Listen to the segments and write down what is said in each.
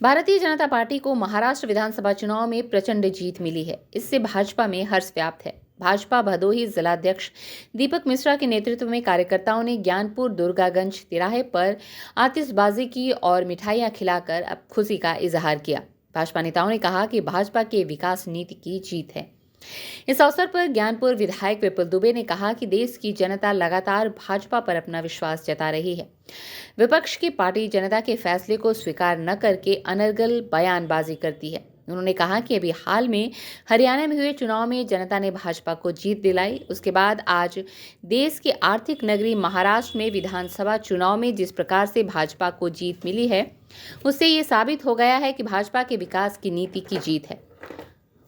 Bharatiya Janata party को महाराष्ट्र विधानसभा चुनाव में प्रचंड जीत मिली है। इससे भाजपा में हर्ष व्याप्त है। भाजपा भदोही जिलाध्यक्ष दीपक मिश्रा के नेतृत्व में कार्यकर्ताओं ने ज्ञानपुर दुर्गागंज तिराहे पर आतिशबाजी की और मिठाइयां खिलाकर अब खुशी का इजहार किया। भाजपा नेताओं ने कहा कि भाजपा के विकास नीति की जीत है। इस अवसर पर ज्ञानपुर विधायक विपुल दुबे ने कहा कि देश की जनता लगातार भाजपा पर अपना विश्वास जता रही है। विपक्ष की पार्टी जनता के फैसले को स्वीकार न करके अनर्गल बयानबाजी करती है। उन्होंने कहा कि अभी हाल में हरियाणा में हुए चुनाव में जनता ने भाजपा को जीत दिलाई। उसके बाद आज देश के आर्थिक नगरी महाराष्ट्र में विधानसभा चुनाव में जिस प्रकार से भाजपा को जीत मिली है, उससे ये साबित हो गया है कि भाजपा के विकास की नीति की जीत है।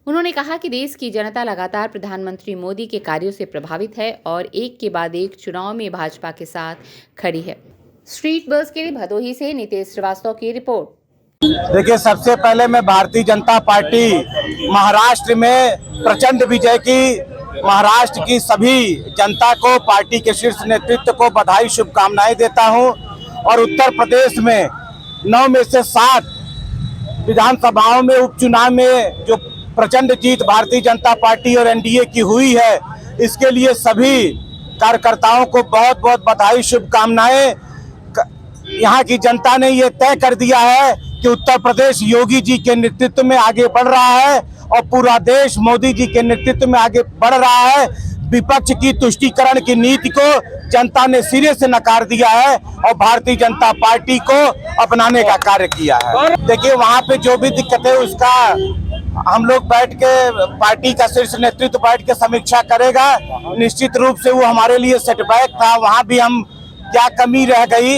उन्होंने कहा कि देश की जनता लगातार प्रधानमंत्री मोदी के कार्यों से प्रभावित है और एक के बाद एक चुनाव में भाजपा के साथ खड़ी है। स्ट्रीट बस के लिए भदोही से नितेश श्रीवास्तव की रिपोर्ट। देखिए, सबसे पहले मैं भारतीय जनता पार्टी महाराष्ट्र में प्रचंड विजय की महाराष्ट्र की सभी जनता को, पार्टी के शीर्ष नेतृत्व को बधाई शुभकामनाएं देता हूं। और उत्तर प्रदेश में 9 में से 7 विधानसभाओं में उपचुनाव में जो प्रचंड जीत भारतीय जनता पार्टी और एनडीए की हुई है, इसके लिए सभी कार्यकर्ताओं को बहुत बहुत बधाई शुभकामनाएं। यहाँ की जनता ने ये तय कर दिया है कि उत्तर प्रदेश योगी जी के नेतृत्व में आगे बढ़ रहा है और पूरा देश मोदी जी के नेतृत्व में आगे बढ़ रहा है। विपक्ष की तुष्टीकरण की नीति को जनता ने सिरे से नकार दिया है और भारतीय जनता पार्टी को अपनाने का कार्य किया है। देखिए, वहाँ पे जो भी दिक्कत है उसका हम लोग बैठ के, पार्टी का शीर्ष नेतृत्व बैठ के समीक्षा करेगा। निश्चित रूप से वो हमारे लिए सेटबैक था, वहाँ भी हम क्या कमी रह गई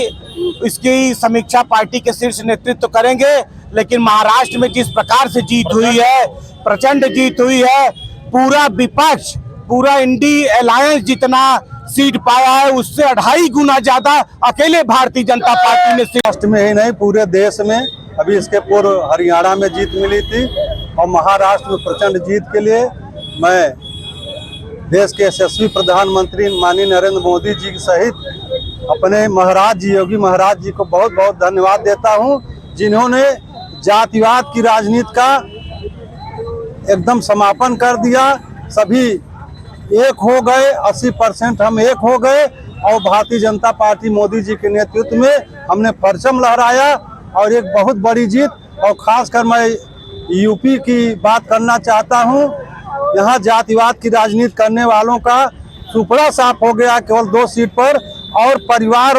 इसकी समीक्षा पार्टी के शीर्ष नेतृत्व करेंगे। लेकिन महाराष्ट्र में जिस प्रकार से जीत हुई है, प्रचंड जीत हुई है, पूरा विपक्ष, पूरा इंडी अलायंस जितना सीट पाया है उससे 2.5 गुना ज्यादा अकेले भारतीय जनता पार्टी ने महाराष्ट्र में ही नहीं पूरे देश में, अभी इसके पूर्व हरियाणा में जीत मिली थी और महाराष्ट्र में प्रचंड जीत के लिए मैं देश के यशस्वी प्रधानमंत्री माननीय नरेंद्र मोदी जी सहित अपने महाराज जी, योगी महाराज जी को बहुत बहुत धन्यवाद देता हूं, जिन्होंने जातिवाद की राजनीति का एकदम समापन कर दिया। सभी एक हो गए, 80% हम एक हो गए और भारतीय जनता पार्टी मोदी जी के नेतृत्व में हमने परचम लहराया और एक बहुत बड़ी जीत। और खासकर मैं यूपी की बात करना चाहता हूं। यहाँ जातिवाद की राजनीति करने वालों का सुपड़ा साफ हो गया केवल 2 सीट पर, और परिवार,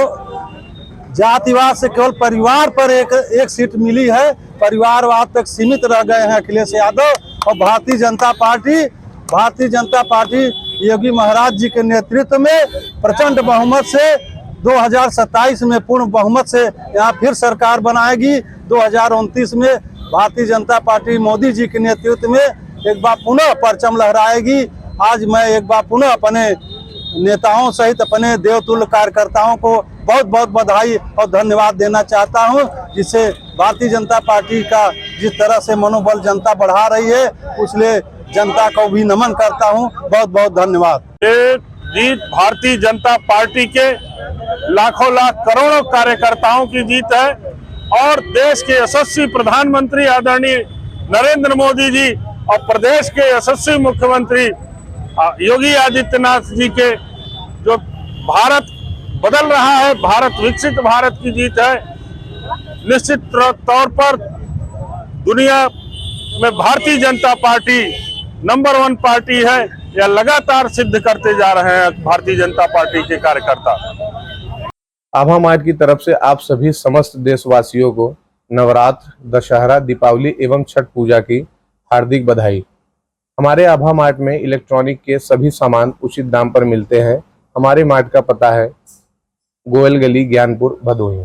जातिवाद से केवल परिवार पर एक सीट मिली है। परिवारवाद तक सीमित रह गए हैं अखिलेश यादव। और भारतीय जनता पार्टी योगी महाराज जी के नेतृत्व में प्रचंड बहुमत से 2027 में पूर्ण बहुमत से यहाँ फिर सरकार बनाएगी। 2029 में भारतीय जनता पार्टी मोदी जी के नेतृत्व में एक बार पुनः परचम लहराएगी। आज मैं एक बार पुनः अपने नेताओं सहित अपने देवतुल्य कार्यकर्ताओं को बहुत बहुत बधाई और धन्यवाद देना चाहता हूं, जिससे भारतीय जनता पार्टी का जिस तरह से मनोबल जनता बढ़ा रही है उसलिए जनता को भी नमन करता हूं। बहुत बहुत धन्यवाद। ये जीत भारतीय जनता पार्टी के लाखों लाख करोड़ों कार्यकर्ताओं की जीत है और देश के यशस्वी प्रधानमंत्री आदरणीय नरेंद्र मोदी जी और प्रदेश के यशस्वी मुख्यमंत्री योगी आदित्यनाथ जी के जो भारत बदल रहा है, भारत विकसित भारत की जीत है। निश्चित तौर पर दुनिया में Bharatiya Janata party number 1 party है, यह लगातार सिद्ध करते जा रहे हैं भारतीय जनता पार्टी के कार्यकर्ता। आभा मार्ट की तरफ से आप सभी समस्त देशवासियों को नवरात्र, दशहरा, दीपावली एवं छठ पूजा की हार्दिक बधाई। हमारे आभा मार्ट में इलेक्ट्रॉनिक के सभी सामान उचित दाम पर मिलते हैं। हमारे मार्ट का पता है गोयल गली, ज्ञानपुर, भदोही।